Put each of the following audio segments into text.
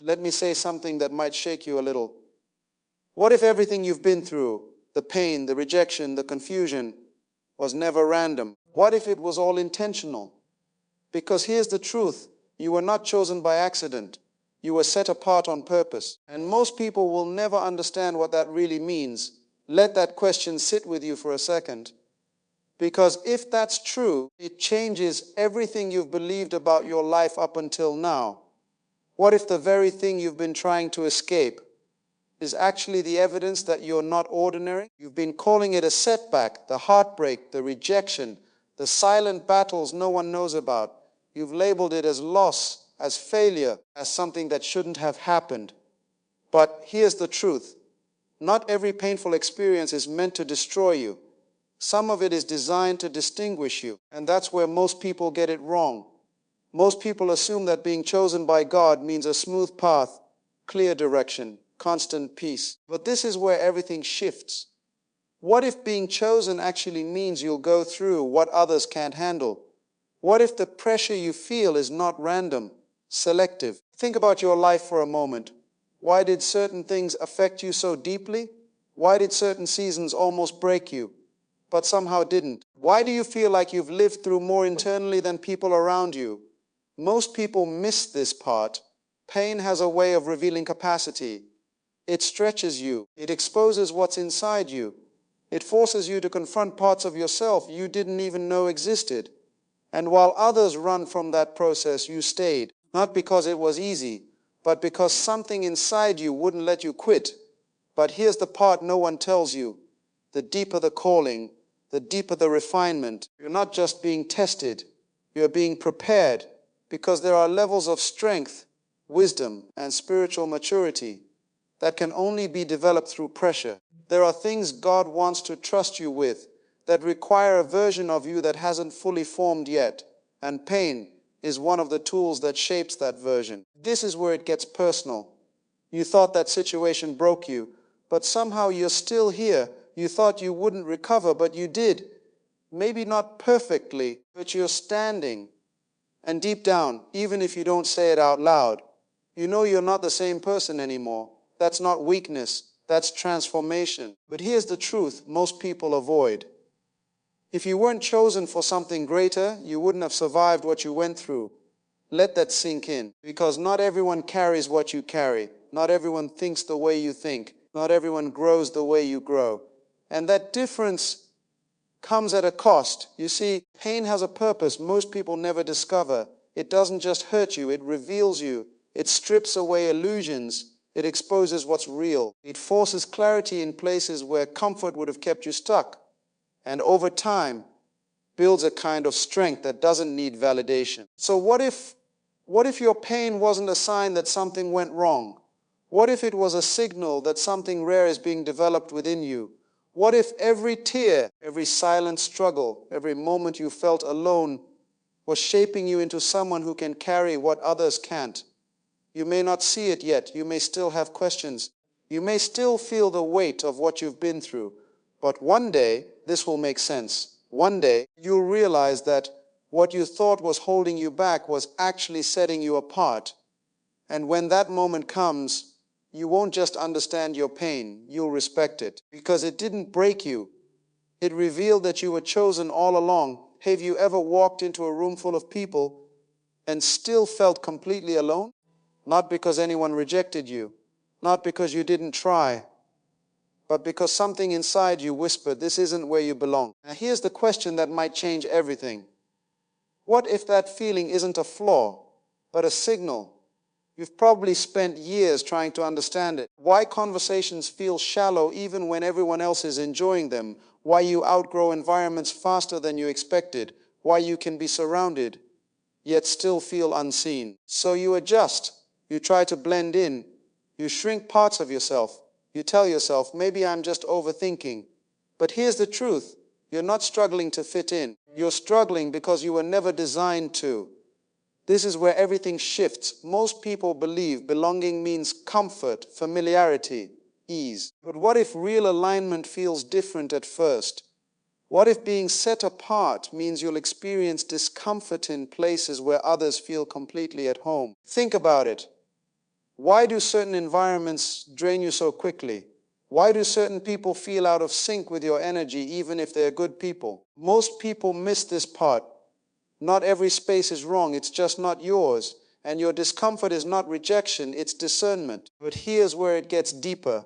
Let me say something that might shake you a little. What if everything you've been through, the pain, the rejection, the confusion, was never random? What if it was all intentional? Because here's the truth, you were not chosen by accident. You were set apart on purpose. And most people will never understand what that really means. Let that question sit with you for a second. Because if that's true, it changes everything you've believed about your life up until now. What if the very thing you've been trying to escape is actually the evidence that you're not ordinary? You've been calling it a setback, the heartbreak, the rejection, the silent battles no one knows about. You've labeled it as loss, as failure, as something that shouldn't have happened. But here's the truth. Not every painful experience is meant to destroy you. Some of it is designed to distinguish you, and that's where most people get it wrong. Most people assume that being chosen by God means a smooth path, clear direction, constant peace. But this is where everything shifts. What if being chosen actually means you'll go through what others can't handle? What if the pressure you feel is not random, selective? Think about your life for a moment. Why did certain things affect you so deeply? Why did certain seasons almost break you, but somehow didn't? Why do you feel like you've lived through more internally than people around you? Most people miss this part. Pain has a way of revealing capacity. It stretches you. It exposes what's inside you. It forces you to confront parts of yourself you didn't even know existed. And while others run from that process, you stayed. Not because it was easy, but because something inside you wouldn't let you quit. But here's the part no one tells you. The deeper the calling, the deeper the refinement. You're not just being tested, you're being prepared, because there are levels of strength, wisdom, and spiritual maturity that can only be developed through pressure. There are things God wants to trust you with that require a version of you that hasn't fully formed yet, and pain is one of the tools that shapes that version. This is where it gets personal. You thought that situation broke you, but somehow you're still here. You thought you wouldn't recover, but you did. Maybe not perfectly, but you're standing. And deep down, even if you don't say it out loud, you know you're not the same person anymore. That's not weakness, that's transformation. But here's the truth most people avoid. If you weren't chosen for something greater, you wouldn't have survived what you went through. Let that sink in, because not everyone carries what you carry. Not everyone thinks the way you think. Not everyone grows the way you grow. And that difference comes at a cost. You see, pain has a purpose most people never discover. It doesn't just hurt you, it reveals you. It strips away illusions. It exposes what's real. It forces clarity in places where comfort would have kept you stuck. And over time, builds a kind of strength that doesn't need validation. So what if your pain wasn't a sign that something went wrong? What if it was a signal that something rare is being developed within you? What if every tear, every silent struggle, every moment you felt alone was shaping you into someone who can carry what others can't? You may not see it yet. You may still have questions. You may still feel the weight of what you've been through. But one day, this will make sense. One day, you'll realize that what you thought was holding you back was actually setting you apart. And when that moment comes, you won't just understand your pain, you'll respect it. Because it didn't break you. It revealed that you were chosen all along. Have you ever walked into a room full of people and still felt completely alone? Not because anyone rejected you, not because you didn't try, but because something inside you whispered, this isn't where you belong. Now here's the question that might change everything. What if that feeling isn't a flaw, but a signal? You've probably spent years trying to understand it. Why conversations feel shallow even when everyone else is enjoying them. Why you outgrow environments faster than you expected. Why you can be surrounded, yet still feel unseen. So you adjust. You try to blend in. You shrink parts of yourself. You tell yourself, maybe I'm just overthinking. But here's the truth. You're not struggling to fit in. You're struggling because you were never designed to. This is where everything shifts. Most people believe belonging means comfort, familiarity, ease. But what if real alignment feels different at first? What if being set apart means you'll experience discomfort in places where others feel completely at home? Think about it. Why do certain environments drain you so quickly? Why do certain people feel out of sync with your energy even if they're good people? Most people miss this part. Not every space is wrong, it's just not yours. And your discomfort is not rejection, it's discernment. But here's where it gets deeper.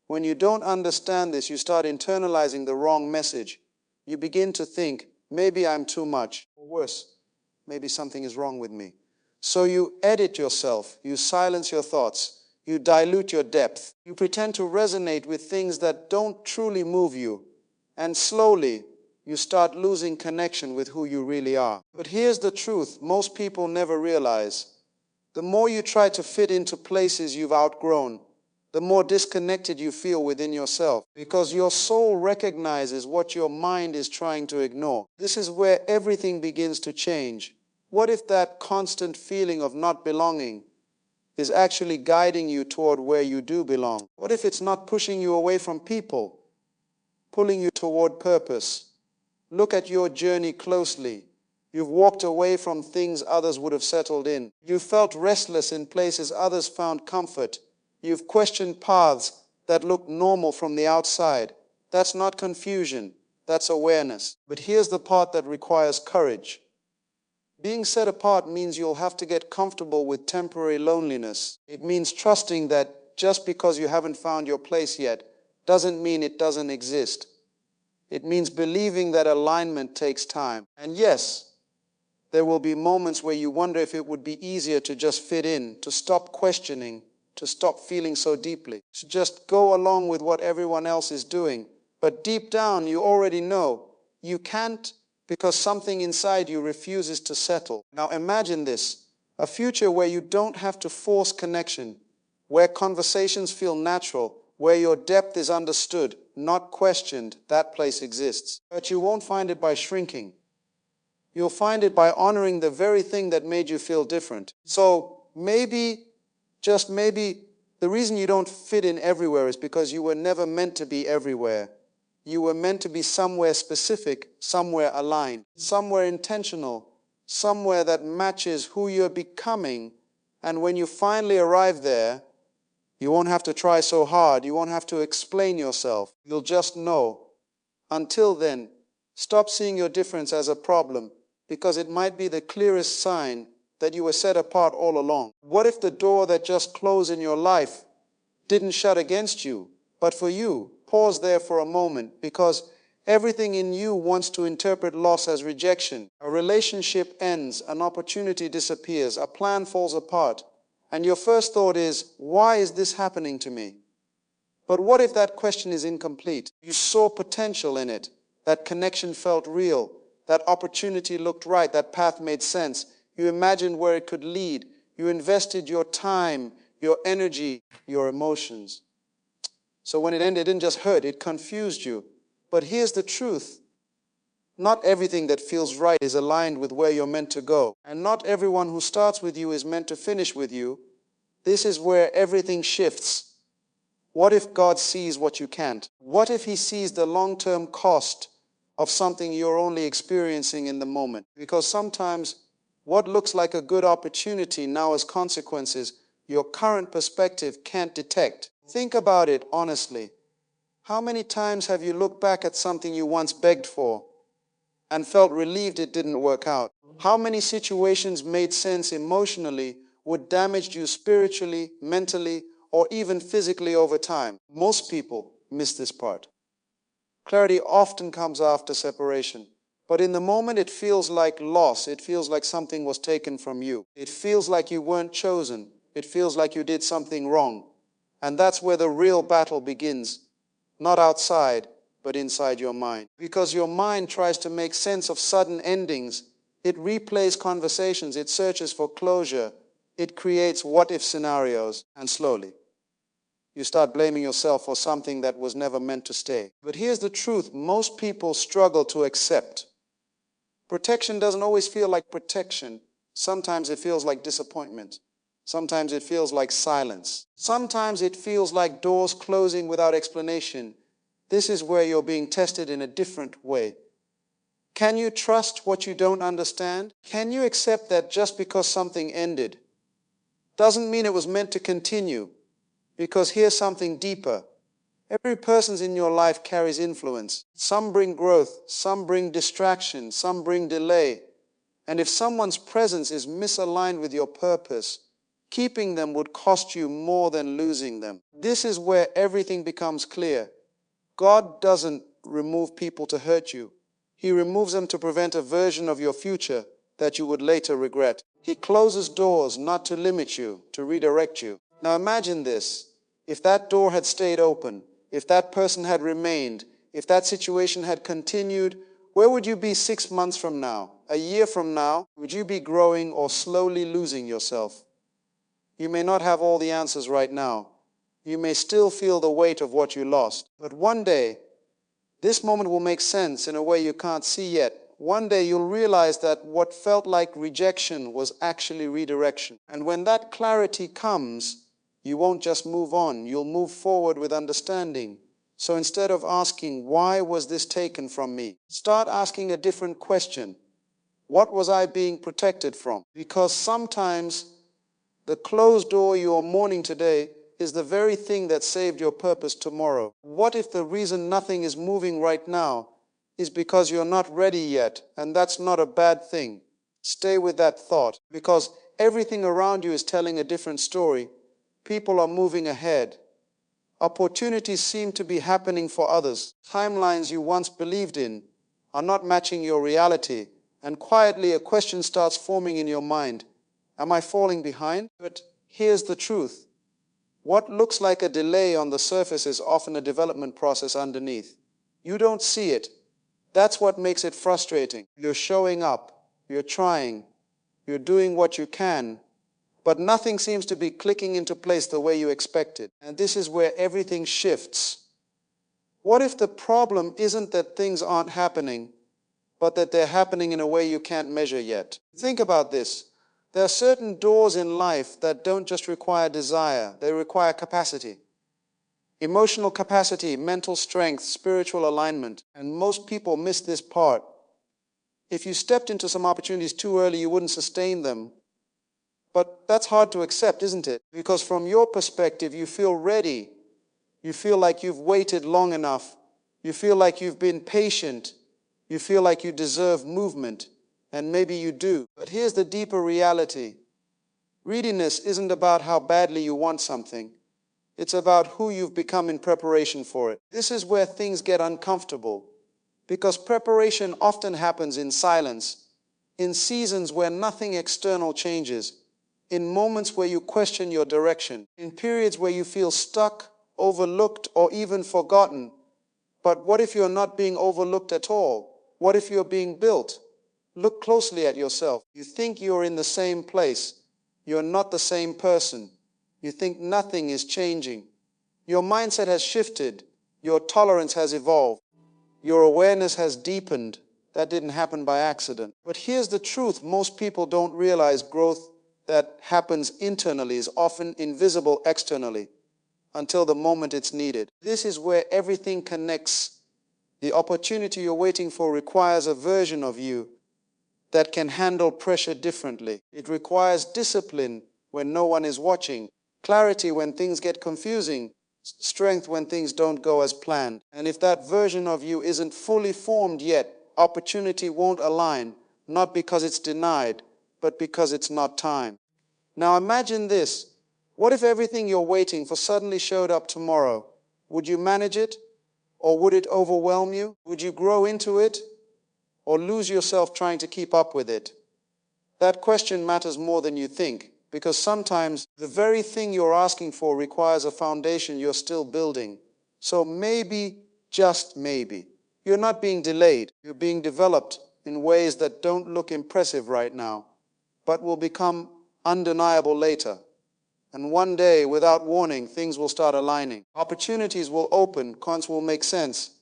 When you don't understand this, you start internalizing the wrong message. You begin to think, maybe I'm too much, or worse, maybe something is wrong with me. So you edit yourself, you silence your thoughts, you dilute your depth, you pretend to resonate with things that don't truly move you, and slowly you start losing connection with who you really are. But here's the truth most people never realize. The more you try to fit into places you've outgrown, the more disconnected you feel within yourself, because your soul recognizes what your mind is trying to ignore. This is where everything begins to change. What if that constant feeling of not belonging is actually guiding you toward where you do belong? What if it's not pushing you away from people, pulling you toward purpose? Look at your journey closely. You've walked away from things others would have settled in. You felt restless in places others found comfort. You've questioned paths that look normal from the outside. That's not confusion, that's awareness. But here's the part that requires courage. Being set apart means you'll have to get comfortable with temporary loneliness. It means trusting that just because you haven't found your place yet doesn't mean it doesn't exist. It means believing that alignment takes time. And yes, there will be moments where you wonder if it would be easier to just fit in, to stop questioning, to stop feeling so deeply, to just go along with what everyone else is doing. But deep down, you already know you can't, because something inside you refuses to settle. Now imagine this, a future where you don't have to force connection, where conversations feel natural, where your depth is understood, not questioned. That place exists. But you won't find it by shrinking. You'll find it by honoring the very thing that made you feel different. So maybe, just maybe, the reason you don't fit in everywhere is because you were never meant to be everywhere. You were meant to be somewhere specific, somewhere aligned, somewhere intentional, somewhere that matches who you're becoming. And when you finally arrive there, you won't have to try so hard. You won't have to explain yourself. You'll just know. Until then, stop seeing your difference as a problem, because it might be the clearest sign that you were set apart all along. What if the door that just closed in your life didn't shut against you, but for you? Pause there for a moment, because everything in you wants to interpret loss as rejection. A relationship ends, an opportunity disappears, a plan falls apart, and your first thought is, why is this happening to me? But what if that question is incomplete? You saw potential in it. That connection felt real. That opportunity looked right. That path made sense. You imagined where it could lead. You invested your time, your energy, your emotions. So when it ended, it didn't just hurt, it confused you. But here's the truth. Not everything that feels right is aligned with where you're meant to go. And not everyone who starts with you is meant to finish with you. This is where everything shifts. What if God sees what you can't? What if He sees the long-term cost of something you're only experiencing in the moment? Because sometimes what looks like a good opportunity now has consequences your current perspective can't detect. Think about it honestly. How many times have you looked back at something you once begged for and felt relieved it didn't work out? How many situations made sense emotionally would damage you spiritually, mentally, or even physically over time? Most people miss this part. Clarity often comes after separation. But in the moment it feels like loss. It feels like something was taken from you. It feels like you weren't chosen. It feels like you did something wrong. And that's where the real battle begins. Not outside, but inside your mind. Because your mind tries to make sense of sudden endings. It replays conversations. It searches for closure. It creates what-if scenarios. And slowly, you start blaming yourself for something that was never meant to stay. But here's the truth. Most people struggle to accept. Protection doesn't always feel like protection. Sometimes it feels like disappointment. Sometimes it feels like silence. Sometimes it feels like doors closing without explanation. This is where you're being tested in a different way. Can you trust what you don't understand? Can you accept that just because something ended doesn't mean it was meant to continue, because here's something deeper. Every person in your life carries influence. Some bring growth, some bring distraction, some bring delay. And if someone's presence is misaligned with your purpose, keeping them would cost you more than losing them. This is where everything becomes clear. God doesn't remove people to hurt you. He removes them to prevent a version of your future that you would later regret. He closes doors not to limit you, to redirect you. Now imagine this. If that door had stayed open, if that person had remained, if that situation had continued, where would you be 6 months from now? A year from now? Would you be growing or slowly losing yourself? You may not have all the answers right now. You may still feel the weight of what you lost. But one day, this moment will make sense in a way you can't see yet. One day you'll realize that what felt like rejection was actually redirection. And when that clarity comes, you won't just move on, you'll move forward with understanding. So instead of asking, why was this taken from me? Start asking a different question. What was I being protected from? Because sometimes the closed door you are mourning today is the very thing that saved your purpose tomorrow. What if the reason nothing is moving right now is because you're not ready yet, and that's not a bad thing? Stay with that thought, because everything around you is telling a different story. People are moving ahead. Opportunities seem to be happening for others. Timelines you once believed in are not matching your reality, and quietly a question starts forming in your mind. Am I falling behind? But here's the truth. What looks like a delay on the surface is often a development process underneath. You don't see it. That's what makes it frustrating. You're showing up, you're trying, you're doing what you can, but nothing seems to be clicking into place the way you expected. And this is where everything shifts. What if the problem isn't that things aren't happening, but that they're happening in a way you can't measure yet? Think about this. There are certain doors in life that don't just require desire, they require capacity. Emotional capacity, mental strength, spiritual alignment. And most people miss this part. If you stepped into some opportunities too early, you wouldn't sustain them. But that's hard to accept, isn't it? Because from your perspective, you feel ready. You feel like you've waited long enough. You feel like you've been patient. You feel like you deserve movement. And maybe you do. But here's the deeper reality. Readiness isn't about how badly you want something. It's about who you've become in preparation for it. This is where things get uncomfortable, because preparation often happens in silence, in seasons where nothing external changes, in moments where you question your direction, in periods where you feel stuck, overlooked, or even forgotten. But what if you're not being overlooked at all? What if you're being built? Look closely at yourself. You think you're in the same place. You're not the same person. You think nothing is changing. Your mindset has shifted. Your tolerance has evolved. Your awareness has deepened. That didn't happen by accident. But here's the truth. Most people don't realize growth that happens internally is often invisible externally until the moment it's needed. This is where everything connects. The opportunity you're waiting for requires a version of you that can handle pressure differently. It requires discipline when no one is watching, clarity when things get confusing, strength when things don't go as planned. And if that version of you isn't fully formed yet, opportunity won't align, not because it's denied, but because it's not time. Now imagine this. What if everything you're waiting for suddenly showed up tomorrow? Would you manage it? Or would it overwhelm you? Would you grow into it? Or lose yourself trying to keep up with it? That question matters more than you think, because sometimes the very thing you're asking for requires a foundation you're still building. So maybe, just maybe, you're not being delayed. You're being developed in ways that don't look impressive right now, but will become undeniable later. And one day, without warning, things will start aligning. Opportunities will open, cons will make sense.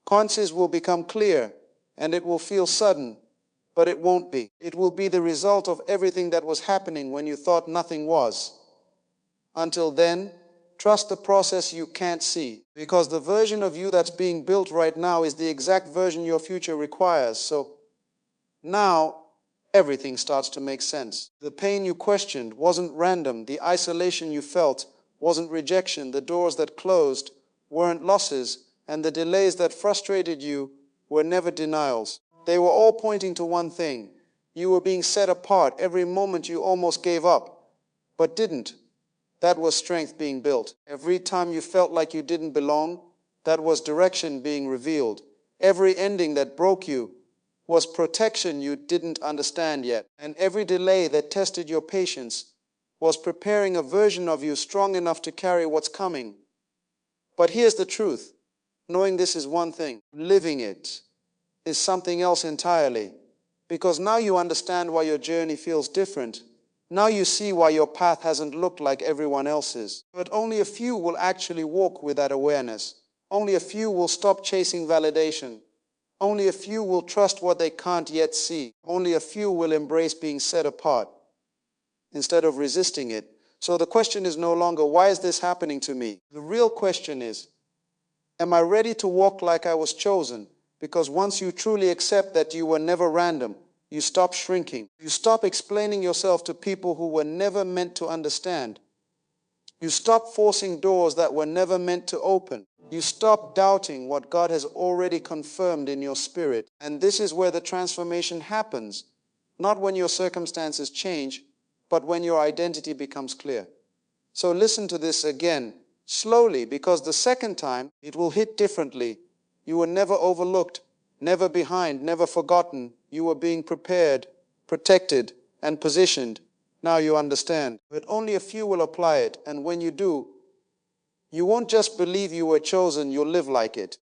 Conses will become clear, and it will feel sudden, but it won't be. It will be the result of everything that was happening when you thought nothing was. Until then, trust the process you can't see, because the version of you that's being built right now is the exact version your future requires. So now, everything starts to make sense. The pain you questioned wasn't random. The isolation you felt wasn't rejection. The doors that closed weren't losses. And the delays that frustrated you were never denials. They were all pointing to one thing. You were being set apart. Every moment you almost gave up, but didn't. That was strength being built. Every time you felt like you didn't belong, that was direction being revealed. Every ending that broke you was protection you didn't understand yet. And every delay that tested your patience was preparing a version of you strong enough to carry what's coming. But here's the truth. Knowing this is one thing. Living it is something else entirely. Because now you understand why your journey feels different. Now you see why your path hasn't looked like everyone else's. But only a few will actually walk with that awareness. Only a few will stop chasing validation. Only a few will trust what they can't yet see. Only a few will embrace being set apart instead of resisting it. So the question is no longer, why is this happening to me? The real question is, am I ready to walk like I was chosen? Because once you truly accept that you were never random, you stop shrinking. You stop explaining yourself to people who were never meant to understand. You stop forcing doors that were never meant to open. You stop doubting what God has already confirmed in your spirit. And this is where the transformation happens. Not when your circumstances change, but when your identity becomes clear. So listen to this again, slowly, because the second time it will hit differently. You were never overlooked, never behind, never forgotten. You were being prepared, protected, and positioned. Now you understand. But only a few will apply it, and when you do, you won't just believe you were chosen, you'll live like it.